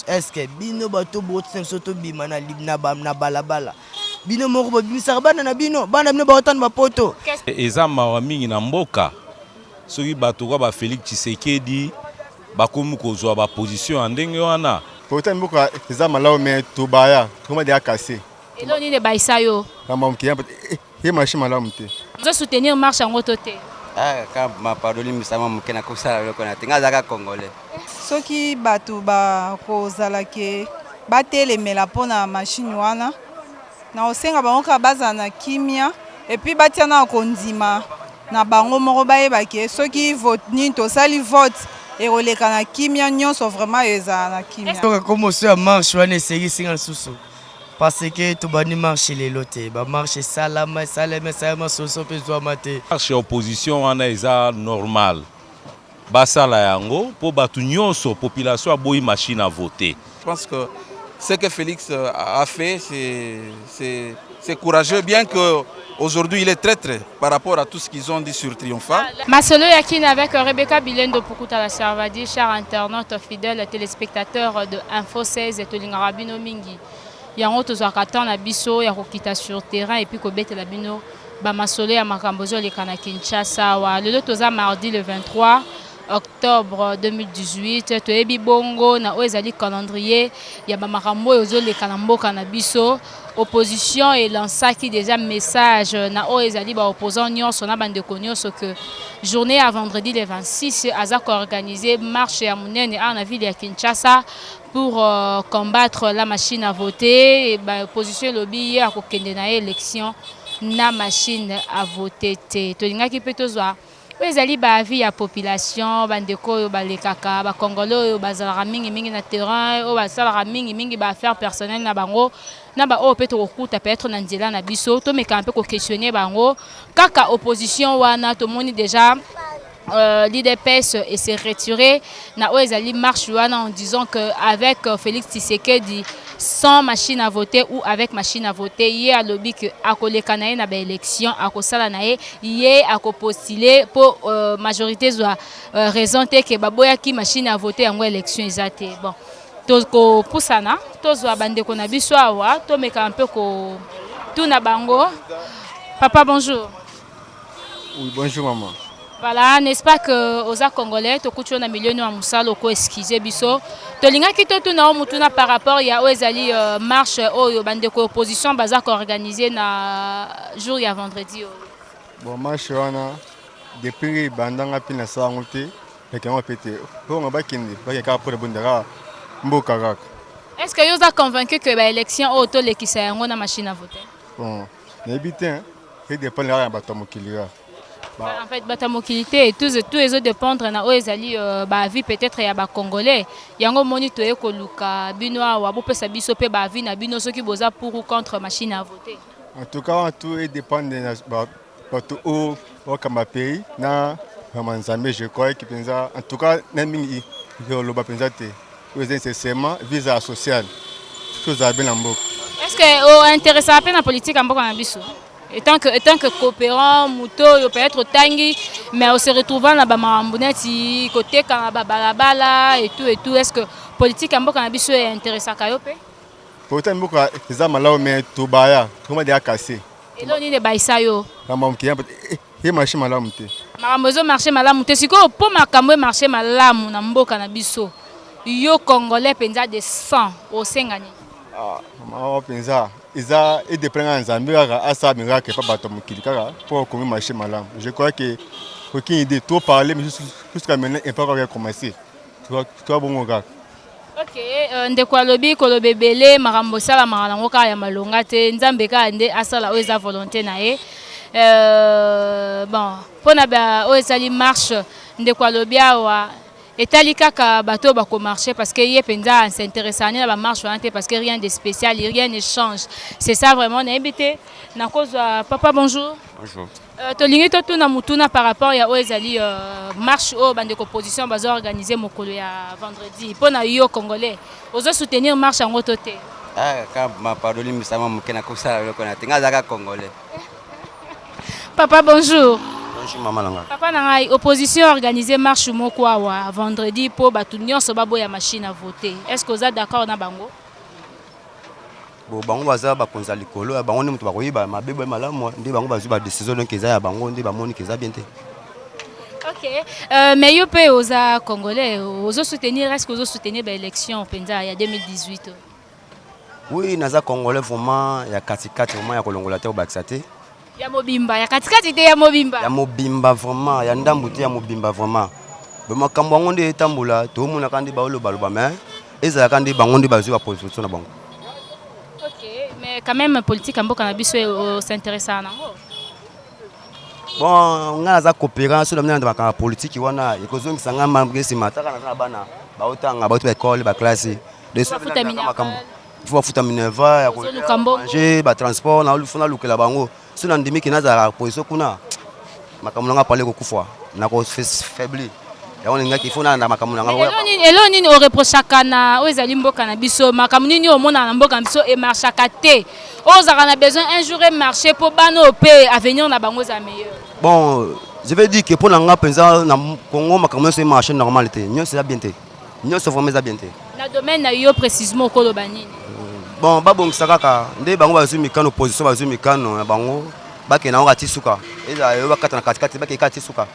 est-ce que bino bato botin soto bima na balabala bino moko babimisa bana na bino baotan bapoto eza mawa mingi na mboka soki bato kwa ba Félix Tshisekedi bakomi kozwa ba position ya ndenge wana pourtant mboka eza malamu me tobaya comment dire casser elo ni de baisayo kama mkiya he marché malamu te zo soutenir marche en moto te ka ma parole misama mukena kosala loko na tinga zaka congolais soki bato bakozala ke batelemela mpona mashine wana na osenga bango kaka bazala na kimia epuis batia na kondima na bango moko bayeba ke soki vote nini tosali vote ekoleka na kimia nyonso vraiment ezala na kimia toka komoso ya marche wana esegisinga lisusu parce que tobandi marche lelo te bamarche salama soso mpe zwama te marche ya opposition wana eza normal basala yango mpo bato nyonso population aboyi machine à voter. Je pense que ce que Félix a fait, c'est courageux, bien qu'aujourd'hui il est traître par rapport à tout ce qu'ils ont dit sur Triomphal. Masolo Yakine avec Rebecca Bilendo Pukuta la Servadi, chers internautes fidèles téléspectateurs de Info 16 et Tolingarabino Mingi. Yango tozwaka temps na biso ya kokita sur terrain et puis kobetela bino bamasolo ya makambozo leka na Kinshasa wa lelo toza mardi le 23 octobre 2018 toyebi bongo na oyo ezali calendrier ya bamakambo oyo ozoleka na mboka na biso opposition elansaki déjà message na oyo ezali baopposant nyonso na bandeko nyonso que journée à vendredi le 26 aza koorganiser marche ya monene na ville ya Kinshasa pour combattre la machine à voter et opposition lobby ya kokende na élection na machine à voter te tolingaki pe tozwa ezali ba vie ya population bandeko oyo balekaka ba congolais oyo bazalaka mingi na terrain oyo basalaka mingi ba affaire personnelle na bango na ba oyo pe tokokuta peut-être na nzela na biso tomeka mpe questionner bango kaka opposition wana tomoni déjà l'IDPS s'est retiré na oyo ezali marche wana en disant que avec Félix Tshisekedi sans machine à voter ou avec machine à voter yé a lobby que akoleka na ye na ba élection akosala na ye yé akopostuler pour majorité soit raison te que baboya ki machine à voter yango élection ezate bon toko pusana tozwa bandeko na biso awa tomeka un peu ko tuna bango papa bonjour. Oui bonjour maman. Voilà, n'est-ce pas que aux Congolais, to kucho na millions wa musalo ko excuser biso. To linga kito tu na mutuna par rapport ya ozali marche oyo bande ko opposition baza ko organiser na jour ya vendredi. Bon marche wana depuis bandanga pina sangote et qu'on pété. Pour on va kindi, va ka pour bundara mboka kaka. Est-ce que vous êtes convaincu que ba élection auto le ki sa yango na machine à voter? Bon, n'habite et dépend la batamu kilira. En fait, batamokilité et tous les autres dépendre na oezali ba vie peut-être ya ba congolais. Yango moni to eko luka bino wa bo pesa biso pe ba vie na bino soki boza pour ou contre machine à voter. En tout cas, tout est dépend de bato au kama pays na Manzambe je crois que penza en tout cas na mingi le ba penza te. C'est seulement visa social. Chose à bien en mboka. Est-ce que intéressé à peine la politique en mboka na biso? Étant que coopérant, mouto, peut être tangi, mais on se retrouve dans la bamambuneti, côté quand balabala et tout. Est-ce que politique en Boka Nabiso est intéressant à Kayope? Pourtant, Boka, les amalaos, mais tout baya, comment dire cassé. Et l'on est de Baïsayo. La maman qui a marché malamu te. Maramozo marché malamu te. Si quoi pour ma camoué marché malamu na Boka Nabiso, yo Congolais penza de 100 au Sengani. Ah, maman penza. Ils dépendent en Zambie à ça miracle pas bateau kilika pour commettre marché malam. Je crois que aucune idée trop parler mais jusqu'à maintenant il pas encore commencé. Tu vois bon gars. OK, ndeko lobi ko lobebele marambo sala marango ka ya malonga te nzambe ka ande asala o eza volonté na ye. Bon, pona ba o ezali marche ndeko lobi awa etali kaka bateau bako marcher parce que yé penza s'intéresse à la marche parce que rien de spécial, rien ne change. C'est ça vraiment on a invité na cause papa bonjour. Bonjour. Tolingi to tuna mutuna par rapport ya oezali marche au bande composition bazo organiser mokolo ya vendredi. Pona yo congolais, ozo soutenir marche en ototé. Ka ma parole misama mukena kosala loko na tinga zaka congolais. Papa bonjour. Bonjour maman Langa. Papa Nangai, opposition organisée marche moko awa vendredi pour batu nyonso baboya machine à voter. Est-ce que vous êtes d'accord na bango? Bon bango baza bakonza likolo bango ni mutu bakoyiba mabebo malamu ndi bango bazu ba décision donc eza ya bango ndi bamoni keza bien te. Ok. Mais yo pe oza congolais, ozo soutenir est-ce que ozo soutenir ba élection penza ya 2018? Oui, naza congolais vraiment ya katikati vraiment ya kolongola te obakisa te. Ya mobimba, ya katikati te ya mobimba. Ya mobimba vraiment, ya ndambu te ya mobimba vraiment. Be makambo ngo ndi etambula to mona kandi baolo baloba mais eza kandi bango ndi bazu ba position na bango. Ok, mais quand même politique amboka na biso s'intéresse à nango. Bon, nga naza coopérance sur la makamba politique wana ekozongisa nga mambesi mataka na bana baotanga bato ba école ba classe. De so makambo. Faut futa mineva ya ko manger ba transport na ulufuna lukela bango. Si on dit que nous avons la position qu'on a, ma caméra parlé beaucoup de fois, n'a pas faibli. Et on a qu'il faut na ma caméra. Elo nini o reproche kana o ezali mboka na biso ma caméra nini o mona na mboka biso e marche kate. O za na besoin un jour de marcher pour bano pe avenir na bango za meilleur. Bon, je vais dire que pour nga penza na Congo ma caméra c'est marché normalité. Nyo c'est bien té. Nyo c'est vraiment bien té. Na domaine na yo précisément ko lo banini. Bon, babong sakaka nde bango bazu mikano position bazu mikano na bango bakena ngo atisuka eza yo bakata na katikati bakeka atisuka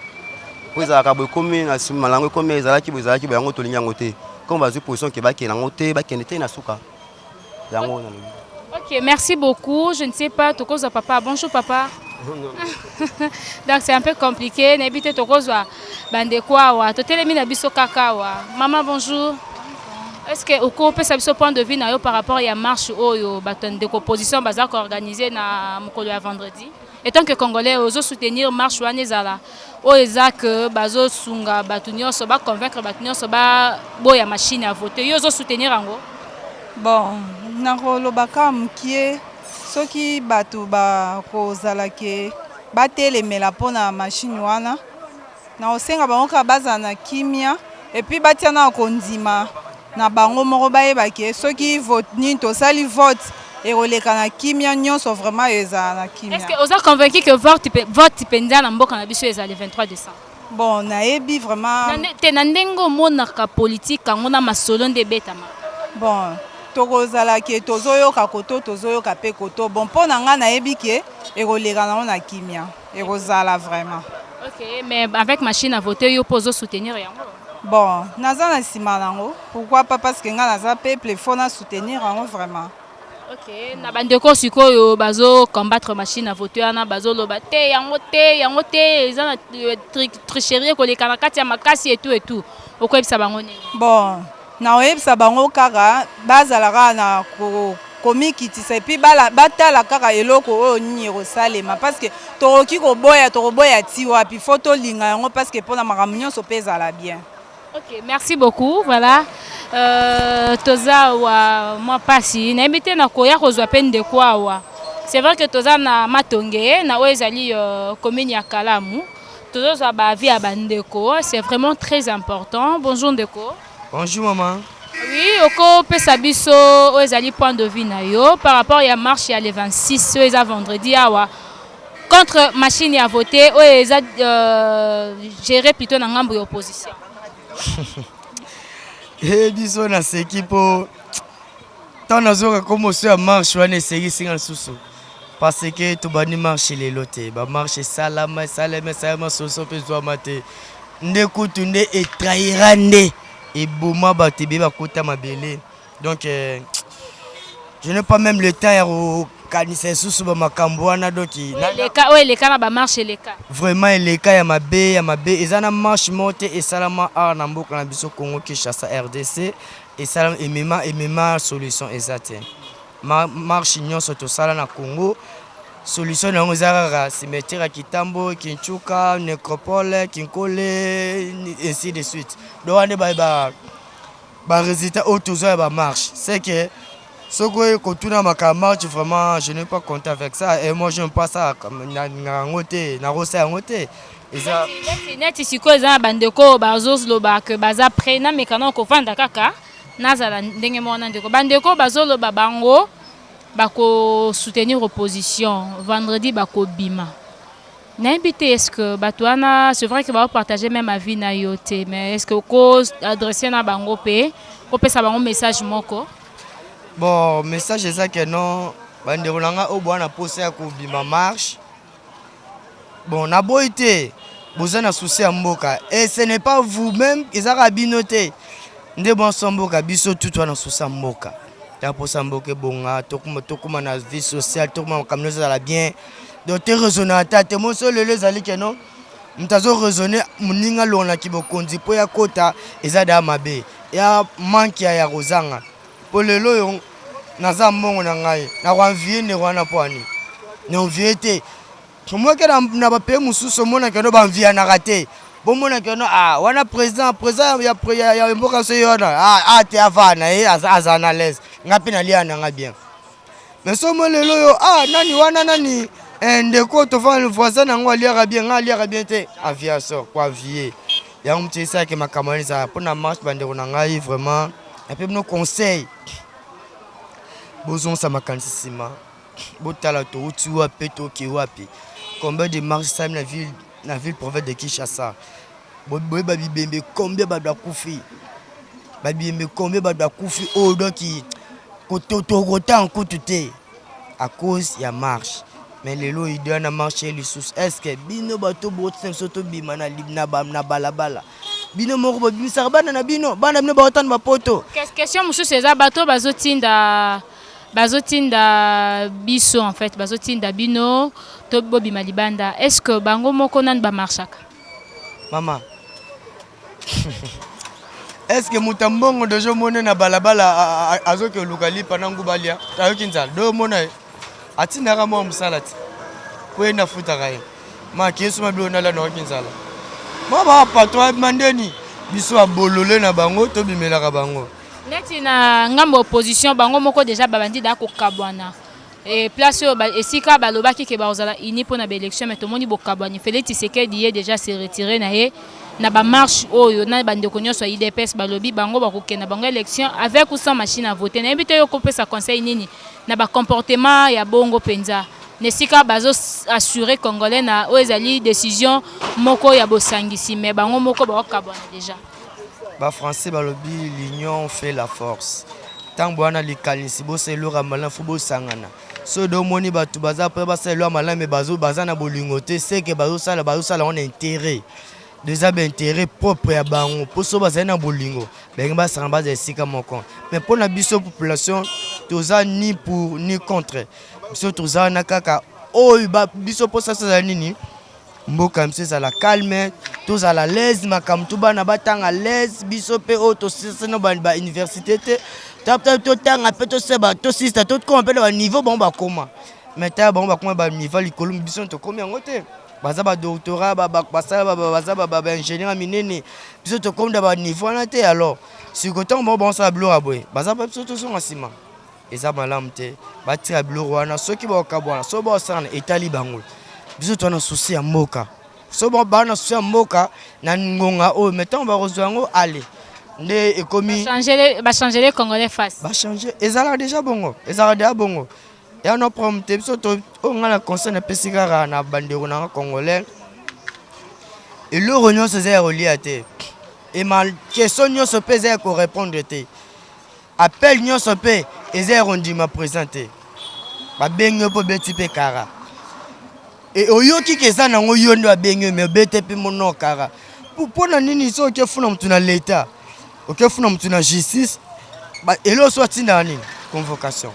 po eza ka bokomi na sima lango komi ezalaki bozalaki bango to linyango te comme bazu position ke bakena ngo te bakene te na suka yango na. Ok, merci beaucoup. Je ne sais pas tokoza papa. Bonjour papa. Donc c'est un peu compliqué. N'habite tokoza bande kwa wa totelemi na biso kaka wa. Maman bonjour. Est-ce que au cours peut ce point de vue par rapport à la marche ou bâton de composition bazar organisée na mokolo ya vendredi et tant que congolais ozo soutenir marche wana ezala o eza que bazo sunga batunyo so ba convaincre batunyo so ba boya machine à voter yo ozo soutenir ango bon na kolobaka mukie soki batu ba kozala ke batelemela mpona machine wana na osenga bango ka baza na kimia et puis batia na kondima na bango moko bayebaki soki vote nini tosali vote ekoleka na kimia nyonso vraiment eza na kimia. Est-ce que vous êtes convaincu que vote penza na mboka na biso eza le 23 décembre? Bon nayebi vraiment te na ndengo monaka politique kango na masolo nde betama. Bon tokozala ke tozoyoka koto tozoyoka pe koto bon mpona nga nayebi ke ekoleka nango na kimia ekozala vraiment. Ok, mais avec machine à voter yo pozo soutenir yango. Bon, naza na sima nango. Pourquoi pas parce que nga naza peuple faut na soutenir yango vraiment. Ok, na bandeko sikoyo bazo combattre machine à voter na bazo loba te yango te eza na tricherie ko lekana kati ya makasi et tout. Okoyebisa bango nini? Bon, na oyebisa bango kaka bazalaka na komikitisa et puis batala kaka eloko oyo nini ekosalema parce que tokoboya ti wapi faut tolinga yango parce que mpona makambo nyonso mpe ezala bien. Ok, merci beaucoup. Voilà. Toza wa moi pasi na ebite na koya kozwa pende kwa wa. C'est vrai que toza na matonge na oezali commune ya Kalamu. Toza ba vie ya bandeko, c'est vraiment très important. Bonjour ndeko. Bonjour maman. Oui, oko pesa biso oezali point de vue na yo par rapport à marche ya le 26 oeza vendredi awa. Contre machine à voter oeza gérer plutôt na ngambo ya opposition. Et biso na seki po tant nazoka comme ça marche wana eseki singa susu parce que to bani marche lelo te ba marche salama soso pezwa mate nde kutu nde etrahira nde eboma bato ebe bakota mabele donc je n'ai pas même le temps ya kokanisa susu bamakambo wana donc eleka na bamarche eleka vraiment eleka ya mabe eza na marche moko te esalama awa na mboka na biso Congo Kinshasa RDC esalama emema solution eza te marche nyonso tosala na Congo solution nango eza kaka cimetière ya Kitambo, Kinchuka, Nécropole, Kinkole, ainsi de suite. Donc wana ba résultat oyo tozwa ya bamarche c'est que soki kotuna makambo marche vraiment je n'ai pas compté avec ça et moi je ne pas ça nango te nakosala yango te eza neti sikoyo eza na bandeko bazoloba ke baza prêt na mekana kovanda kaka nazala ndenge moko na ndeko bandeko bazoloba bango bako soutenir opposition vendredi bako bima N'habité est-ce que Batouana, c'est vrai que va partager même ma vie na yoté, mais est-ce que cause adressé na bango pe, ko pesa bango message moko? Bon, message est ça que non, bande rolanga au bois na posé à bima marche. Bon, na boité, vous en a souci à mboka et ce n'est pas vous-même qui a rabinoté. Nde bon somboka biso tout na souci à mboka. Ta posa mboka bonga, tokuma na vie sociale, tokuma kamno za la bien. Donc tu raisonnes à ta mon seul les ali que non. Mtazo raisonner muninga lona kibokonzi po ya kota ezada mabe. Ya manki ya rozanga. Po lelo yo naza mbongo na ngai. Na wanvie ne wana poani. Ne onviete. Moi que na ba pe mususu mona que no ba via na raté. Bon mona que no wana président ya mboka so yona. Te avana azana les. Ngapi na lia na bien. Mais so mo lelo yo nani wana nani ndeko to fa le voisin nango aliaka bien te aviation kwa vie. Ya mti ça que ma camarade ça pour na marche bande na ngai vraiment et puis nos conseils. Bozon ça makansima. Botala to uti wapi to ki wapi. Combien de marches ça na ville province de Kinshasa. Boy babi bembe combien ba kufi. Babi bembe combien ba kufi donc Kotota en côté à cause il y a marche. Mais les lots ils doivent marcher les sous. Est-ce que bino bato botem soto bimana libna bamna balabala. Bino moko bisarbana na bino bana bino baotan ba poto. Question monsieur César bato bazotinda biso en fait bazotinda bino to bobi malibanda. Est-ce que bango moko nan ba marchaka? Maman. Est-ce que Moutambongo de Jomone na balabala azo ke lukali panangu balia tayo kinza do mona atina kama msalati kwe na futa kai ma kesu mablo na la no kinzala ma ba patwa mandeni biso abolole na bango to bimela ka bango neti na ngambo opposition bango moko déjà babandi da ko kabwana et place esika balobaki ke bazala ini pona ba élection mais to moni bo kabwani Félix Tshisekedi déjà se retirer na ye na ba marche oyo na bandeko nyonso IDPS balobi bango bakokena bango élection avec ou sans machine à voter na ebite yo kopesa conseil nini na ba comportement ya bongo penza nesika bazo assurer congolais na ezali décision moko ya bosangisi mais bango moko bakokabona déjà ba français balobi l'union fait la force tant bwana likalisi bo se lora malin fo bo sangana so do moni batu baza pe ba se lora malin mais baza na bolingote c'est que bazo sala on intérêt déjà intérêt propre ya bango pour so bazana na bolingo benga ba sanga ba sika moko mais pour na biso population toza ni pour ni contre biso toza na kaka oyo ba biso pour ça nini mboka mse za la calme toza la l'aise makamtu bana batanga l'aise biso pe o to sino ba université te tap to tanga pe to seba to sister to ko pe ba niveau bon ba koma mais ta bon ba koma ba niveau likolo biso to komi ngote baza ba doctorat baza ba ingénieur minene biso to comme da ba niveau na te alors si koton bon ça blo aboy baza ba biso to so ngasima eza malamte ba tira blo wana soki ba kabwana so ba sana etali bango biso to na souci ya mboka so ba na souci ya mboka na ngonga o mettons ba rozwango aller nde ekomi changer les congolais face ba changer ezala déjà bongo ezala déjà bongo ya no prompte biso to on a la conseil na pesikara na bandeko na congolais et le réunion c'est relié et mal question nyonso pe za ko répondre te appel nyonso pe eza rondima présenter ba bengo po beti pe kara et oyoki keza nango yondo ba bengo me bete pe mono kara pour na nini so ke funa mtu na l'état OK funa mtu na justice ba elo so tinda nini convocation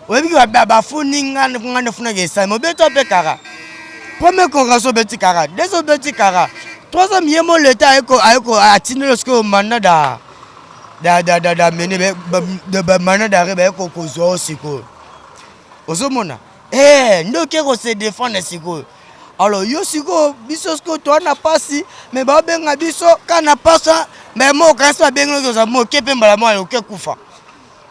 oui, bafuni ngane funa gesa mo beto pe kara premier congrès beti kara deuxième beti kara troisième yemo l'état ayeko atine lorsque mandat da mene de mandat rebe ko kozo siko ozomona ndoke ko se défendre siko alors yo siko biso siko to na pasi mais ba benga biso kana pasa mais mo kasa benga ko za mo kepe mbala mo oke kufa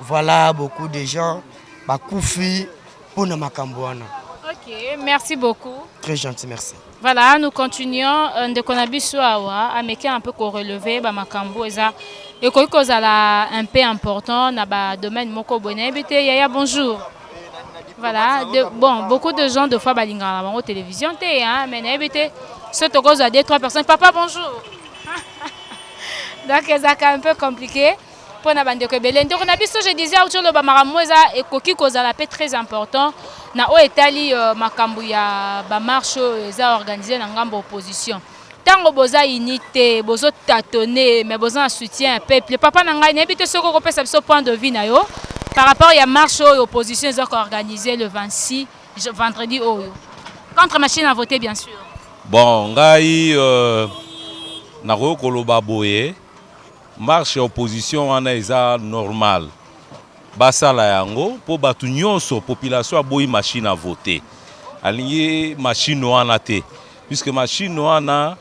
voilà beaucoup de gens Bakoufi pour na makamboana. OK, merci beaucoup. Très gentil, merci. Voilà, nous continuons de konabiso awa ameke un peu ko relever ba makambo eza et ko kozala un peu important na ba domaine moko boné bité yaya bonjour. Voilà, bon, beaucoup de gens de fois balingara la télévision, hein, mais n'habitez ce cause à 2-3 personnes. Papa, bonjour. Donc, c'est un peu compliqué. Pour na bande ko belé donc na biso je disais autour le bamaramoza et koki koza la paix très important na o etali makambu ya ba marche eza organisé na ngambo opposition tango boza unité bozo tâtonner mais boza en soutien peuple papa na ngai n'habite ce ko pesa biso point de vue na yo par rapport ya marche opposition eza organisé le 26 vendredi oyo contre machine à voter bien sûr. Bon ngai na ko koloba boye marche opposition wana eza normal basala yango po batu nyonso population aboyi machine à voter alingi machine wana te puisque machine wana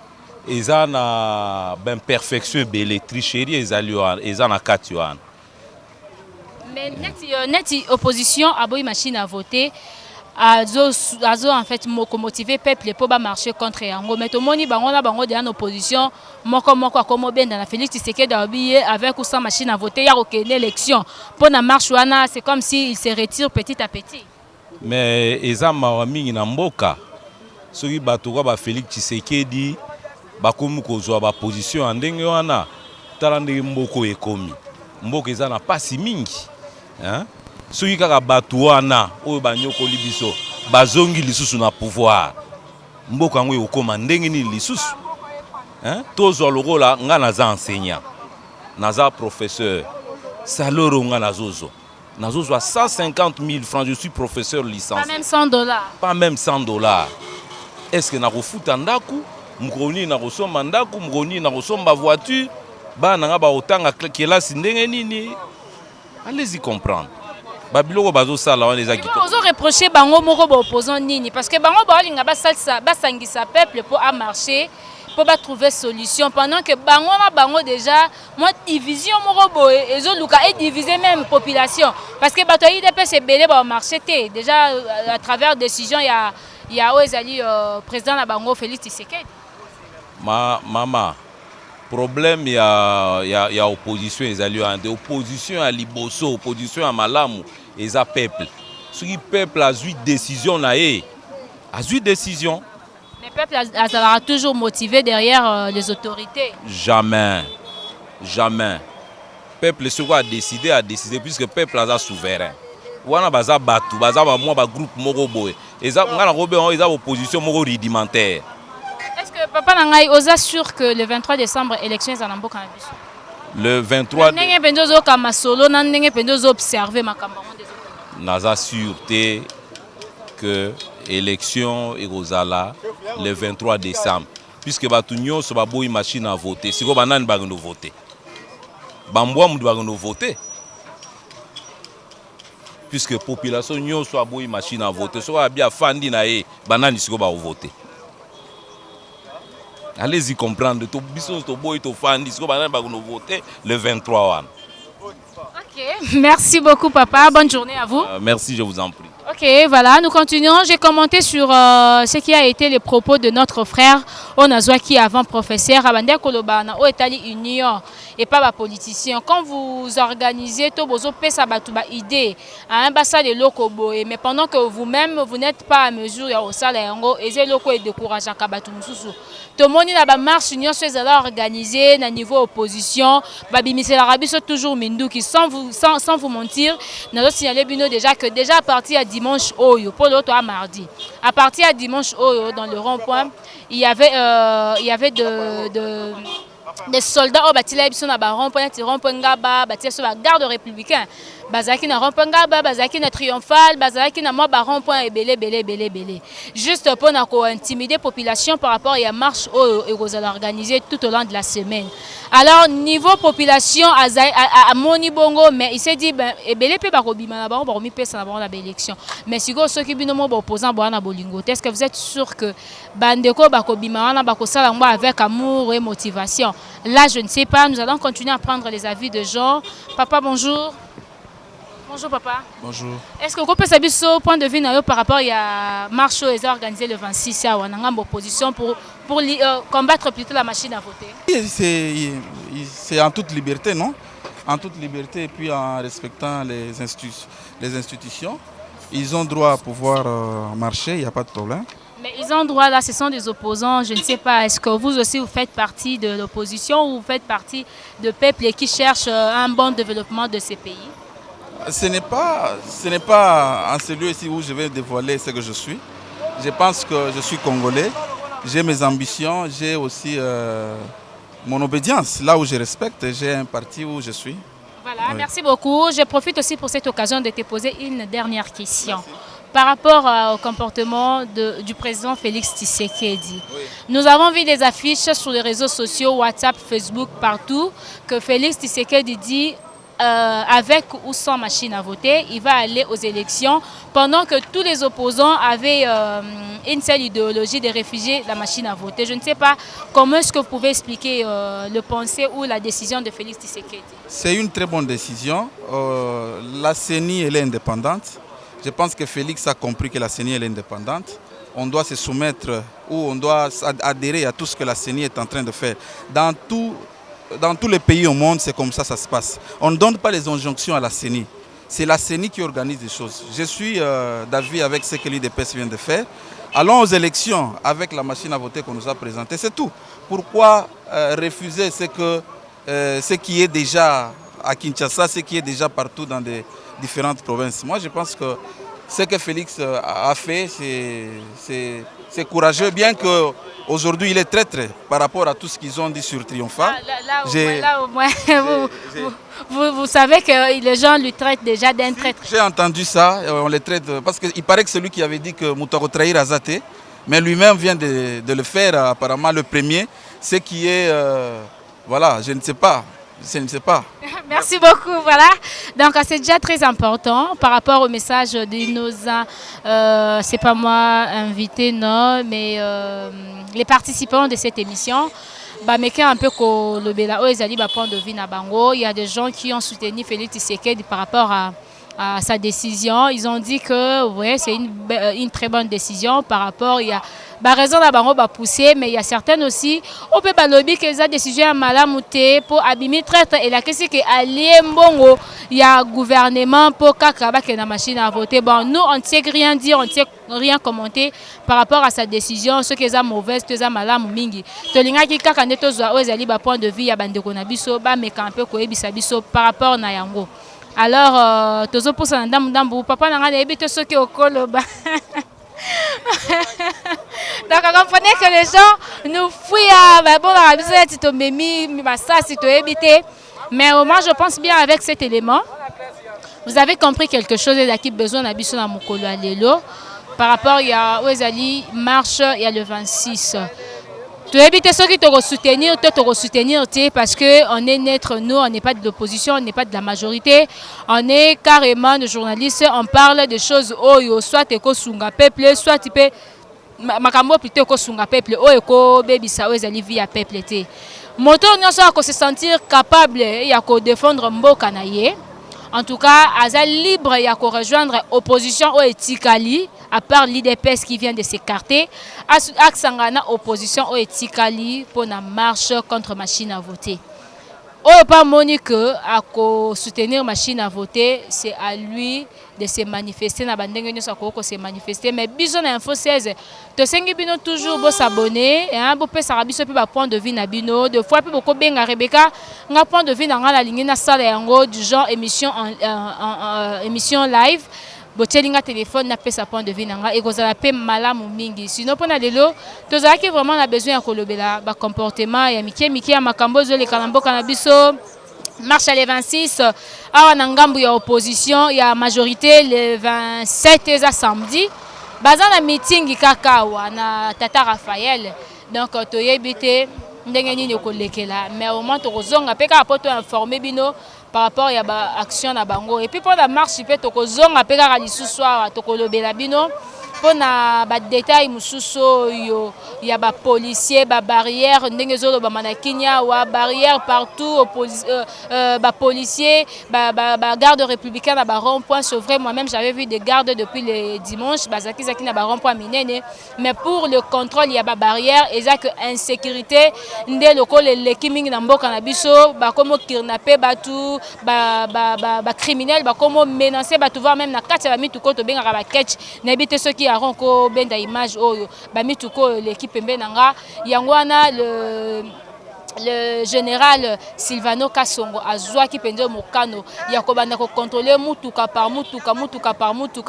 eza na ben perfection belé tricherie ezali wana eza na kati wana mais neti opposition aboyi machine à voter azo en fait motiver peuple pour marcher contre yango mais to moni bango na bango en opposition moko akomo benda na Félix Tshisekedi habillé avec ou sans machine à voter ya ko élection pour na marche wana c'est comme si il se retire petit à petit mais eza mawa mingi na mboka soki bato kwa ba Félix Tshisekedi bakomi kozwa ba position ndenge wana tala ndenge mboko ekomi mboka eza na pasi mingi hein soki kaka bato wana oyo banyokoli biso bazongi lisusu na pouvoir mboka yango ekokoma ndenge nini lisusu hein tozwa lokola nga naza enseignant naza professeur salaire nga nazozwa 150 000 francs je suis professeur licencié pas même $100 pas même $100 est-ce que nakofuta ndaku mukoni nakosomba ndaku mukoni nakosomba voiture bana nga ba otanga kelasi ndenge nini allez-y comprendre babiloko bazosala wana eza kitoko ozo reprocher bango moko ba opposant nini parce que bango balinga basalisa basangisa peuple pour a marcher pour ba trouver solution pendant que bango na bango déjà moi division moko boye ezo luka et diviser même population parce que bato IDP c'est belé ba marcher té déjà à travers décision il y a Oezali président na bango Félix Tshisekedi mama problème ya opposition ezali ande opposition à liboso opposition à malamu eza peuple soki peuple azui décision na ye azui décision mais peuple azalaka toujours motivé derrière les autorités jamais peuple soki a décidé puisque peuple aza souverain wana baza batu baza bamwa ba groupe moko boye eza ngana kobe eza opposition moko rudimentaire. Papa Nangai, osa sûr que le 23 décembre, élection est en Amboka. Le 23 Naza sûreté que l'élection est le 23 décembre. Puisque Batunion se baboui machine à voter. Si vous avez voter. Bamboua mou voter. Puisque la population soit boui machine à voter. Si vous avez bien fandi na e, banani si vous voter. Allez-y comprendre, to biso to boy to fandi, si vous avez voter le 23. Ok, merci beaucoup papa, bonne journée à vous. Merci, je vous en prie. Ok, voilà, nous continuons. J'ai commenté sur ce qui a été les propos de notre frère Onazwaki avant professeur Abandé Kolobana, au Italie Union et pas les politiciens. Quand vous organisez tout vos idées à un bassin de locobo, mais pendant que vous-même vous n'êtes pas à mesure au salaire, et c'est loco et décourageant Kabatou Moussou. Tout le monde a la marche union soit organisée à niveau opposition. Babi Michel Arabi sont toujours Mindouki sans vous mentir. Nous avons signalé déjà que déjà à partir de dimanche Oyo, pour l'autre à mardi. À partir de dimanche Oyo, dans le rond-point, il y avait des soldats au bâtiment na ba rond-point ngaba bâtiment sur la garde républicain bazaki na rond-point ngaba bazaki na triomphal bazaki na moi ba rond-point et belé juste pour na ko intimider population par rapport à la marche et aux organiser tout au long de la semaine. Alors niveau population à moni bongo mais il s'est dit ben et belé pe ba ko bima na ba ko mi pesa na ba la élection mais si go ceux qui binomo ba opposant ba na bolingo est-ce que vous êtes sûr que bandeko ba ko bima na ba ko sala ngwa avec amour et motivation? Là, je ne sais pas. Nous allons continuer à prendre les avis de gens. Papa, bonjour. Bonjour, papa. Bonjour. Est-ce que vous pouvez savoir ce point de vue par rapport à la marche organisée le 26 à Wanangam opposition pour combattre plutôt la machine à voter? C'est en toute liberté, non? En toute liberté et puis en respectant les institutions. ils ont droit à pouvoir marcher, il n'y a pas de problème. Mais ils ont droit là, ce sont des opposants, je ne sais pas, est-ce que vous aussi vous faites partie de l'opposition ou vous faites partie de peuples qui cherchent un bon développement de ces pays? Ce n'est pas en ce lieu-ci où je vais dévoiler ce que je suis. Je pense que je suis congolais, j'ai mes ambitions, j'ai aussi mon obédience, là où je respecte, j'ai un parti où je suis. Voilà, oui. Merci beaucoup. Je profite aussi pour cette occasion de te poser une dernière question. Merci. Par rapport au comportement du président Félix Tshisekedi, oui. Nous avons vu des affiches sur les réseaux sociaux, WhatsApp, Facebook, partout, que Félix Tshisekedi dit avec ou sans machine à voter, il va aller aux élections, pendant que tous les opposants avaient une seule idéologie de réfugier la machine à voter. Je ne sais pas comment est-ce que vous pouvez expliquer le pensée ou la décision de Félix Tshisekedi. C'est une très bonne décision. La CENI, elle est indépendante. Je pense que Félix a compris que la CENI est indépendante. On doit se soumettre ou on doit adhérer à tout ce que la CENI est en train de faire. Dans tous les pays au monde, c'est comme ça se passe. On ne donne pas les injonctions à la CENI. C'est la CENI qui organise les choses. Je suis d'avis avec ce que l'IDPS vient de faire. Allons aux élections avec la machine à voter qu'on nous a présentée, c'est tout. Pourquoi refuser ce qui est déjà à Kinshasa, ce qui est déjà partout dans des différentes provinces? Moi, je pense que ce que Félix a fait, c'est courageux, bien qu'aujourd'hui, il est traître par rapport à tout ce qu'ils ont dit sur Triomphal. Là, au moins, vous savez que les gens lui traitent déjà d'un traître. J'ai entendu ça, on les traite, parce qu'il paraît que celui qui avait dit que Moutaro trahir Azate, mais lui-même vient de le faire, apparemment le premier, ce qui est, voilà, je ne sais pas. Je ne sais pas. Merci beaucoup. Voilà. Donc, c'est déjà très important par rapport au message de nos, c'est pas moi invité, non, mais les participants de cette émission. Un peu le Bela Oezali point de vue na bango. Il y a des gens qui ont soutenu Félix Tshisekedi par rapport à sa décision. Ils ont dit que ouais, c'est une très bonne décision par rapport, il y a raison la bango pousser, mais il y a certaines aussi on peut lobby que ça décision malamouté pour abîmer traite et la question que allié mbongo il y a gouvernement pour kakaba que la machine à voter. Bon, nous on ne sait rien dire, on ne sait rien commenter par rapport à sa décision, ce que ça mauvaise, que ça malamu mingi. Tolinga ki kaka neto zo ozali ba point de vue ya bandeko na biso ba mais quand peu ko ebisa biso par rapport na yango. Alors, tozo pour ça ndambu papa nanga na ebite soki okoloba. Donc, vous comprenez que les gens nous fouillent, bon, la biso ti to memi ça si to ebite. Mais au moins je pense bien avec cet élément, vous avez compris quelque chose et qui besoin na biso na mokolo alelo par rapport il y a Oezali marche il y a le 26. Tu évites ceux qui te soutenir, parce qu'on est neutre, nous, on n'est pas de l'opposition, on n'est pas de la majorité, on est carrément des journalistes, on parle de choses, oh, soit tu es sunga peuple, soit tu peux, makambo plutôt que sunga peuple, oh, eko baby ça, Oezali via peuple. Moto, nous se sentir capable, il y a qu'à défendre mboka na ye. En tout cas, Aza libre, il y a qu'à rejoindre l'opposition au Etikali, à part l'IDPS qui vient de s'écarter. Aksangana opposition au Etikali pour la marche contre machine à voter. Au pas Monique à soutenir machine à voter, c'est à lui de se manifester. Na bandenge nous sakoko se manifester. Mais bison info 16, to sengi bino toujours beau s'abonner. Hein, beau pe sarabiso pe ba point de vue na bino. De fois pe boko benga Rebecca, nga point de vue na nga la ligne na sala yango du genre émission émission live. Botelinga téléphone na pe sa point de vue nanga et kozala pe malamu mingi. Sinon pona lelo, tozala ki vraiment na besoin ya kolobela ba comportement ya miki ya makambo zo le kalambo kana biso. Marche le 26, awa na ngambu ya opposition, ya majorité le 27 za samedi. Baza na meeting kaka wa na Tata Raphaël. Donc toyebite ndenge nini kolekela, mais au moins tokozonga pe ka poto informer bino par rapport à l'action na bango. Et puis pour la marche, peut to kozonga pe kaka lisusu awa to kolobela bino pona ba détail mususu yo ya ba policier ba barrière ndenge zolo ba manakinya wa barrière partout ba policier ba garde républicain na ba rond-point. C'est vrai, moi-même j'avais vu des gardes depuis le dimanche bazaki zaki na ba rond-point minene, mais pour le contrôle il y a ba barrière et ça que insécurité ndé loko le kiming na mboka na biso ba komo kidnapper batu ba criminel ba komo menacer batu voir même na kati ba mituko to benga ba catch na bité ceux qui aron ko benda image oyo ba mituko l'équipe mbenanga yangwana le général Silvano Kasongo azwa ki pende mokano ya kobanda ko contrôler mutuka par mutuka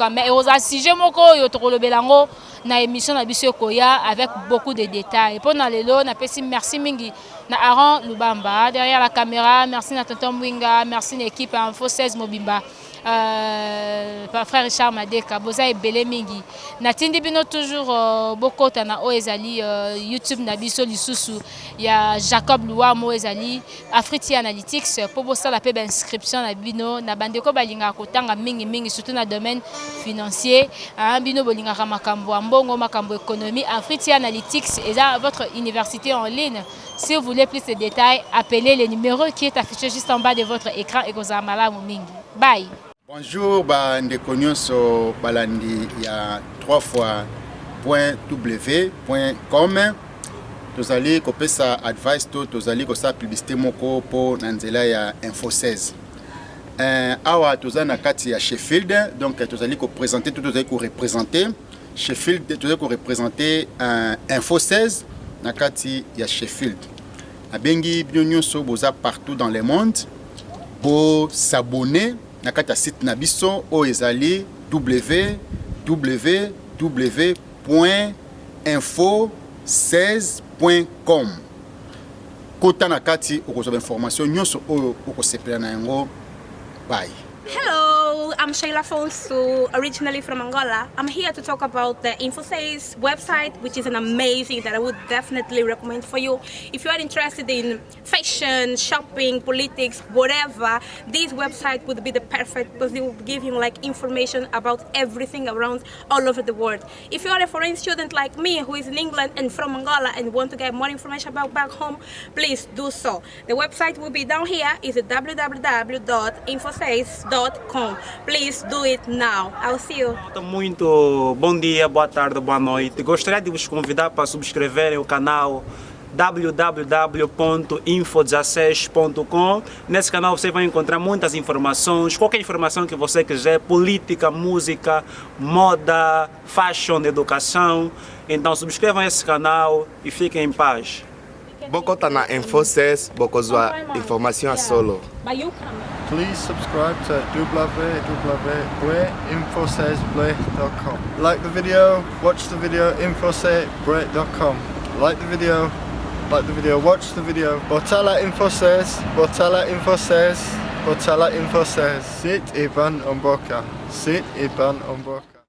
mais aux sujet moko yo tokolobelango na émission na biso koya avec beaucoup de détails. Et pendant lelo na pesi merci mingi na Aaron Lubamba derrière la caméra, merci na tonton Mwinga, merci l'équipe Info 16 Mobimba. Frère Richard Madeka boza ebele mingi natindi bino toujours bokota na oezali YouTube na biso lisusu ya Jacob Luamo ezali Afriti Analytics po bosala pe inscription na bino na bandeko balinga kotanga mingi surtout na domaine financier bino bolinga makambo mbongo makambo économie. Afriti Analytics est votre université en ligne. Si vous voulez plus de détails, appelez le numéro qui est affiché juste en bas de votre écran et kozamala mingi. Bye. Bonjour, ndeko nyonso balandi ya 3w.com. Tozali kopesa advice to tozali kosa publicité moko po na nzela ya Info 16. Awa tozali na kati ya Sheffield, donc tozali ko présenter tout tozali ko représenter Sheffield, tozali ko représenter Info 16 na kati ya Sheffield. Abengi bino nyonso boza partout dans le monde, bo s'abonner na kata site na biso o ezali www.info16.com. Kota na kati okozwa information nyonso oyo okosepela na yango. Bye. Hello, I'm Sheila Fonsu, originally from Angola. I'm here to talk about the InfoSays website, which is an amazing that I would definitely recommend for you. If you are interested in fashion, shopping, politics, whatever, this website would be the perfect because it will give you like information about everything around all over the world. If you are a foreign student like me who is in England and from Angola and want to get more information about back home, please do so. The website will be down here. It's www.infosays.com. Please do it now. I'll see you. Muito bom dia, boa tarde, boa noite. Gostaria de vos convidar para subscreverem o canal www.info16.com. Nesse canal você vai encontrar muitas informações, qualquer informação que você quiser, política, música, moda, fashion, educação. Então subscrevam esse canal e fiquem em paz. Bokota na Info16, bokozwa information solo. Please subscribe to www.info16.com. Like the video, watch the video, info16.com. Like the video, watch the video. Botala Info16, Botala Info16, Botala Info16. Sit Iban Omboka. Sit Iban Omboka.